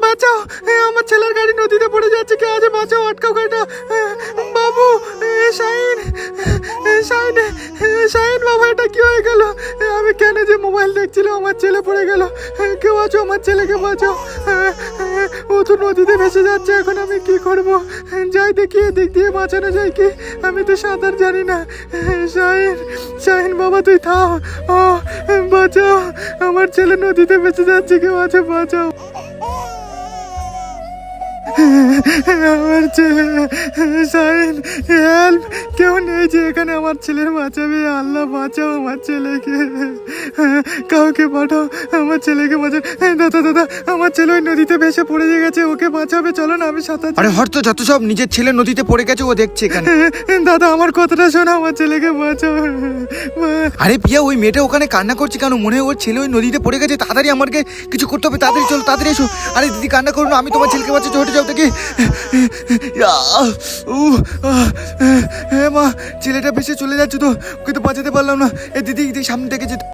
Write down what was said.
বাঁচাও, আমার ছেলের গাড়ি নদীতে পড়ে যাচ্ছে, কে আছে বাঁচাও, আটকাও গাড়িটা। বাবু, শাহিন, শাহিন, শাহিন বাবা, এটা কি হয়ে গেল? আমি কেন যে মোবাইল দেখছিলাম, আমার ছেলে পড়ে গেল। কেউ আছো, আমার ছেলেকে বাঁচাও। ও তো নদীতে ভেসে যাচ্ছে, এখন আমি কি করব? যাই দেখি এদিক দিয়ে বাঁচানো যায় কি, আমি তো সাঁতার জানি না। শাহিন, শাহিন বাবা, তুই থাম, বাঁচাও, আমার ছেলে নদীতে ভেসে যাচ্ছে, কেউ আছে বাঁচাও। আমার ছেলে, শাহিন, হেল্প, কেউ নেই যে এখানে আমার ছেলের বাঁচাবে? আল্লাহ বাঁচাও আমার ছেলেকে, কাউকে পাঠাও, আমার ছেলেকে বাঁচাও। দাদা, দাদা, আমার ছেলে ওই নদীতে ভেসে পড়ে গেছে, ওকে বাঁচাবে, চলো না, আমি সাঁতার। আরে হয়তো যত সব, নিজের ছেলে নদীতে পড়ে গেছে, ও দেখছে এখানে। দাদা, আমার কথাটা শোনো, আমার ছেলেকে বাঁচাও। আরে পিয়া, ওই মেয়েটা ওখানে কান্না করছে কেন? মনে হয় ওর ছেলে ওই নদীতে পড়ে গেছে। তাড়াতাড়ি আমাকে কিছু করতে হবে, তাড়াতাড়ি চলো, তাড়াতাড়ি এসো। আরে দিদি, কান্না করো না, আমি তোমার ছেলেকে বাঁচাচ্ছি, হেঁটে যাও দেখি। হ্যাঁ মা, ছেলেটা ভেসে চলে যাচ্ছে তো, ওকে তো বাঁচাতে পারলাম না। এ দিদি, সামনে থেকে যেতে।